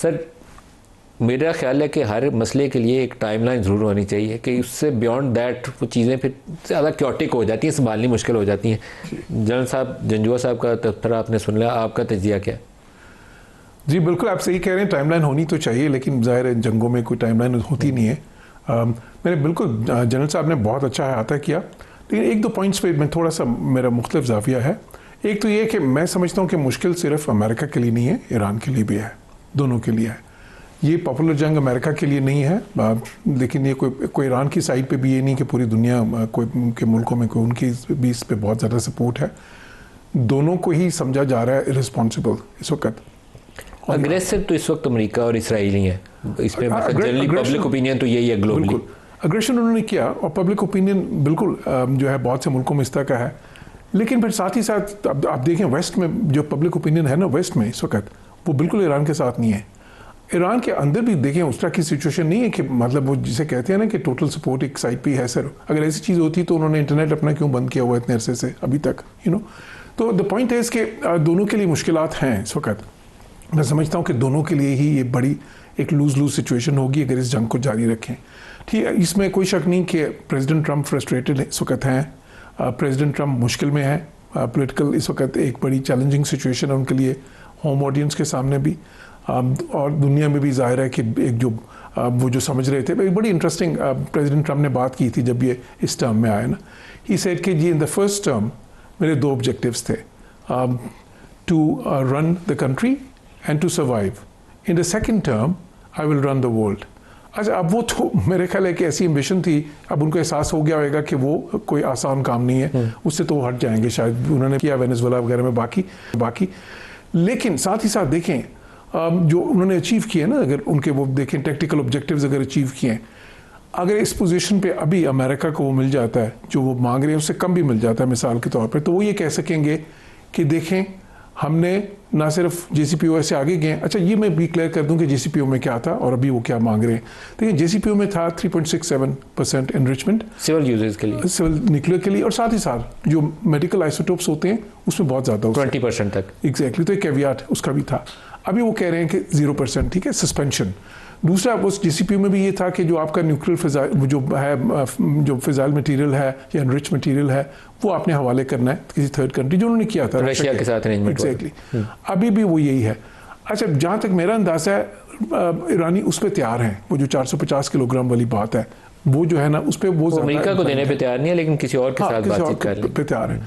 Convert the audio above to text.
Sir मेरा ख्याल है कि हर मसले के लिए एक टाइमलाइन ज़रूर होनी चाहिए कि उससे बियॉन्ड दैट वो चीज़ें फिर ज़्यादा क्योटिक हो जाती हैं, संभालनी मुश्किल हो जाती हैं। जनरल साहब, जंजुआ साहब का तबसरा आपने सुन लिया, आपका तजिया क्या है? जी बिल्कुल, आप सही कह रहे हैं, टाइमलाइन होनी तो चाहिए, लेकिन ज़ाहिर है जंगों में कोई टाइमलाइन होती नहीं है। मैंने बिल्कुल, जनरल साहब ने बहुत अच्छा अहाता किया, लेकिन एक दो पॉइंट्स पे मैं थोड़ा सा मेरा मुख्तलिफ ज़ाविया है। एक तो ये कि मैं समझता हूँ कि मुश्किल सिर्फ अमेरिका के लिए नहीं है, ईरान के लिए भी है, दोनों के लिए है। ये पॉपुलर जंग अमेरिका के लिए नहीं है, लेकिन ये कोई ईरान की साइड पे भी ये नहीं कि पूरी दुनिया कोई के मुल्कों में कोई उनकी भी इस पर बहुत ज़्यादा सपोर्ट है। दोनों को ही समझा जा रहा है इररिस्पॉन्सिबल इस वक्त। अग्रेसिव तो इस वक्त अमेरिका और इसराइल ही है, इसमें जनरली पब्लिक ओपिनियन तो यही है ग्लोबली। अग्रेशन उन्होंने किया और पब्लिक ओपिनियन बिल्कुल जो है बहुत से मुल्कों में इस तरह का है। लेकिन फिर साथ ही साथ आप देखें वेस्ट में जो पब्लिक ओपिनियन है ना वेस्ट में इस वक्त, वो बिल्कुल ईरान के साथ नहीं है। ईरान के अंदर भी देखें उस तरह की सिचुएशन नहीं है कि मतलब वो जिसे कहते हैं ना कि टोटल सपोर्ट एक साइड पे है। सर अगर ऐसी चीज़ होती तो उन्होंने इंटरनेट अपना क्यों बंद किया हुआ इतने अरसे से अभी तक, तो द पॉइंट है कि दोनों के लिए मुश्किलात हैं इस वक्त। मैं समझता हूँ कि दोनों के लिए ही ये बड़ी एक लूज लूज सिचुएशन होगी अगर इस जंग को जारी रखें। ठीक है, इसमें कोई शक नहीं कि प्रेसिडेंट ट्रंप फ्रस्ट्रेटेड इस वक्त हैं, प्रेसिडेंट ट्रंप मुश्किल में है, पॉलिटिकल इस वक्त एक बड़ी चैलेंजिंग सिचुएशन है उनके लिए, होम ऑडियंस के सामने भी और दुनिया में भी जाहिर है कि एक जो वो जो समझ रहे थे। एक बड़ी इंटरेस्टिंग प्रेसिडेंट ट्रंप ने बात की थी जब ये इस टर्म में आया ना, ही सेड कि जी इन द फर्स्ट टर्म मेरे दो ऑब्जेक्टिव्स थे, to run the country and to survive, in the second term I will run the world. अच्छा, अब वो तो मेरे ख्याल है कि ऐसी एम्बिशन थी, अब उनको एहसास हो गया होगा कि वो कोई आसान काम नहीं है, उससे तो वो हट जाएंगे शायद। उन्होंने किया वेनेजुएला वगैरह में बाकी लेकिन साथ ही साथ देखें जो उन्होंने अचीव किए ना, अगर उनके वो देखें टैक्टिकल ऑब्जेक्टिव्स अगर अचीव किए, अगर इस पोजीशन पे अभी अमेरिका को वो मिल जाता है जो वो मांग रहे हैं उससे कम भी मिल जाता है मिसाल के तौर पे, तो वो ये कह सकेंगे कि देखें हमने ना सिर्फ JCPOA से आगे गए। अच्छा, ये मैं भी क्लियर कर दूं कि JCPOA में क्या था और अभी वो क्या मांग रहे हैं। देखिए JCPOA में था 3.67% एनरिचमेंट सिविल यूजेस के लिए, सिविल न्यूक्लियर के लिए, और साथ ही साथ जो मेडिकल आइसोटोप्स होते हैं उसमें बहुत ज़्यादा 20% तक एग्जैक्टली, तो एक कैवियाट उसका भी था। अभी वो कह रहे हैं कि 0%, ठीक है, सस्पेंशन। दूसरा उस JCPOA में भी ये था कि जो आपका न्यूक्लियर फिजाइल जो है, जो फिजाइल मटीरियल है या एनरिच मटीरियल है, वो आपने हवाले करना है किसी थर्ड कंट्री, जो उन्होंने किया था रशिया के साथ अरेंजमेंट। एग्जैक्टली, अभी भी वो यही है। अच्छा, जहाँ तक मेरा अंदाजा है ईरानी उस पर तैयार हैं, वो जो 450 किलोग्राम वाली बात है वो जो है ना उस पर वो अमेरिका को देने पे तैयार नहीं है, लेकिन किसी और के साथ बातचीत कर लें पे तैयार है।